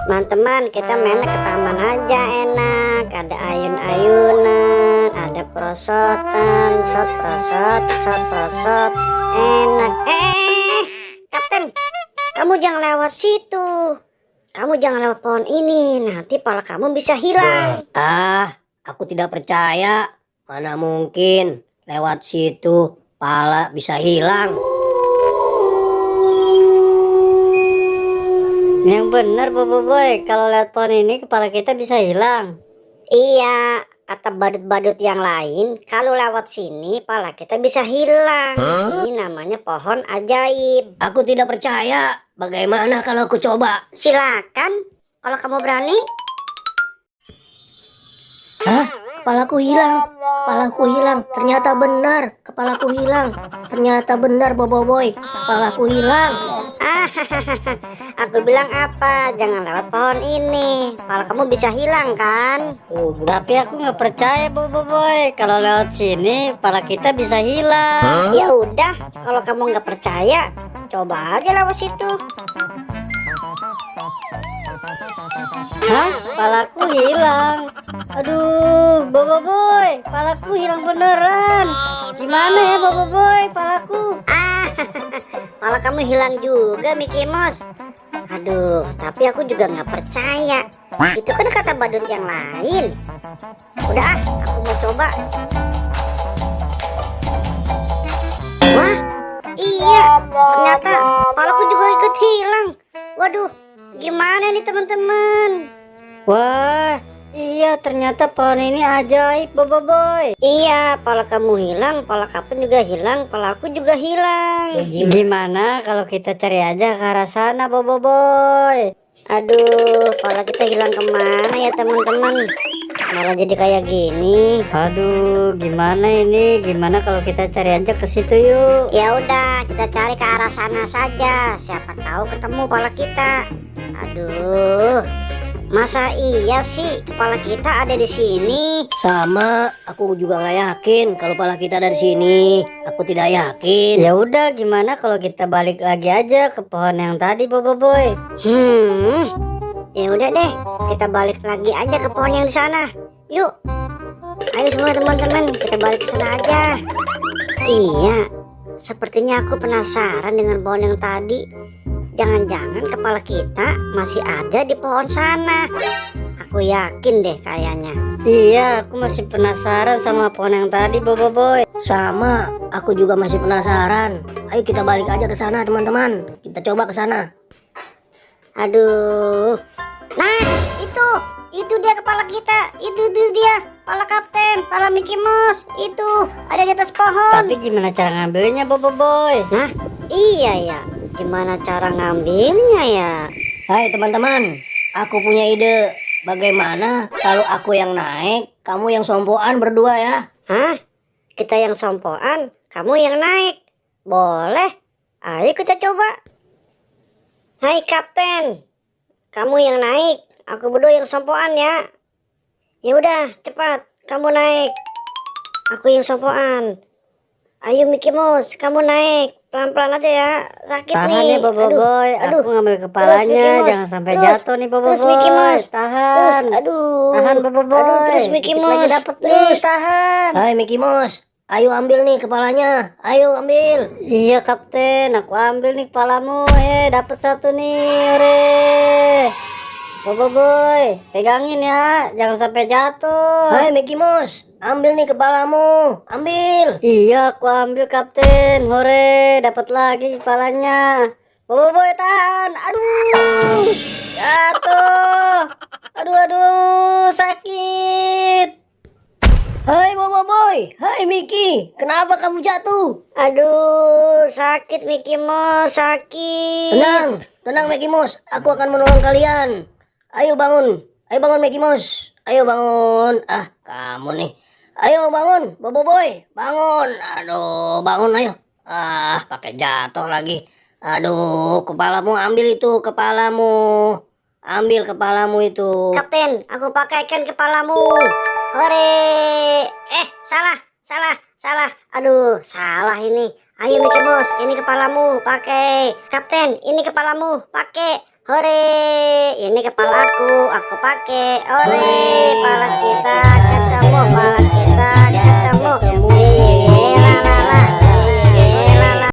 Teman-teman, kita mainnya ke taman aja enak. Ada ayun-ayunan, ada prosotan, sot prosot, enak. Kapten, kamu jangan lewat situ. Kamu jangan lewat pohon ini, nanti pala kamu bisa hilang. Aku tidak percaya. Mana mungkin lewat situ pala bisa hilang. Yang benar Bobo Boy, kalau lihat pohon ini kepala kita bisa hilang. Iya, kata badut-badut yang lain, kalau lewat sini pala kita bisa hilang. Ini namanya pohon ajaib. Aku tidak percaya. Bagaimana kalau aku coba? Silakan, kalau kamu berani. Hah? Kepalaku hilang. Kepalaku hilang. Ternyata benar. Kepalaku hilang. Ternyata benar Bobo Boy. Kepalaku hilang. Aku bilang apa? Jangan lewat pohon ini. Pala kamu bisa hilang kan? Tapi aku nggak percaya Bobo Boy, kalau lewat sini pala kita bisa hilang. Ya udah, kalau kamu nggak percaya, coba aja lewat situ. Hah? Palaku hilang. Aduh, Bobo Boy, palaku hilang beneran. Gimana ya Bobo Boy, palaku? Pala kamu hilang juga, Mickey Mouse. Aduh, tapi aku juga nggak percaya. Itu kan kata badut yang lain. Udah, aku mau coba. Wah, iya, ternyata palaku juga ikut hilang. Waduh, gimana nih teman-teman? Wah, iya ternyata pohon ini ajaib Bobo Boy. Iya, pala kamu hilang, pala kapten juga hilang, pala aku juga hilang. Gimana kalau kita cari aja ke arah sana Bobo Boy? Aduh, pala kita hilang kemana ya teman-teman? Malah jadi kayak gini. Aduh, gimana ini? Gimana kalau kita cari aja ke situ yuk? Ya udah, kita cari ke arah sana saja. Siapa tahu ketemu pala kita. Aduh, masa iya sih kepala kita ada di sini? Sama, aku juga nggak yakin kalau pala kita ada di sini. Aku tidak yakin. Ya udah, gimana kalau kita balik lagi aja ke pohon yang tadi Bobo Boy? Ya udah deh, kita balik lagi aja ke pohon yang di sana. Yuk, ayo semua teman-teman, kita balik ke sana aja. Iya, sepertinya aku penasaran dengan pohon yang tadi. Jangan-jangan kepala kita masih ada di pohon sana. Aku yakin deh kayaknya. Iya, aku masih penasaran sama pohon yang tadi Bobo Boy. Sama, aku juga masih penasaran. Ayo kita balik aja ke sana teman-teman. Kita coba ke sana. Aduh. Nah, itu dia kepala kita. Itu dia, kepala kapten, kepala Mickey Mouse. Itu ada di atas pohon. Tapi gimana cara ngambilnya Bobo Boy? Nah, iya ya. Gimana cara ngambilnya ya? Hai teman-teman, aku punya ide. Bagaimana kalau aku yang naik, kamu yang sompoan berdua ya? Hah? Kita yang sompoan, kamu yang naik. Boleh. Ayo kita coba. Hai kapten, kamu yang naik, aku berdua yang sompoan ya. Ya udah, cepat, kamu naik. Aku yang sompoan. Ayo Mickey Mouse, kamu naik. Pelan-pelan aja ya, sakit Tahan nih. ya Bobo Boy, aku ngambil kepalanya, jangan sampai jatuh nih Bobo terus Boy. Mickey Mouse, Tahan. Tahan Bobo Boy. Aduh, terus Mickey Dikit Mouse. lagi dapet nih, Terus. tahan. Hai Mickey Mouse, ayo ambil nih kepalanya. Ayo ambil. Iya kapten, aku ambil nih kepalamu. Dapet satu nih, ore. Bobo Boy, pegangin ya, jangan sampai jatuh. Hai Mickey Mouse, ambil nih kepalamu. Ambil. Iya, aku ambil kapten. Hore, dapat lagi kepalanya. Bobo Boy tahan. Aduh, jatuh. Aduh, sakit. Hai Bobo Boy, hai Mickey, kenapa kamu jatuh? Aduh, sakit Mickey Mouse, sakit. Tenang Mickey Mouse, aku akan menolong kalian. Ayo bangun Mickey Mouse. Ayo bangun. Kamu nih. Ayo bangun, Bobo Boy, bangun. Aduh, bangun ayo. Pakai jatuh lagi. Aduh, kepalamu ambil itu, kepalamu. Ambil kepalamu itu. Kapten, aku pakaikan kepalamu. Hore. Salah. salah. Aduh, salah ini. Ayo Mickey Mouse, ini kepalamu, pakai. Kapten, ini kepalamu, pakai. Hore, ini kepalaku, aku pakai. Hore, pala kita kacau.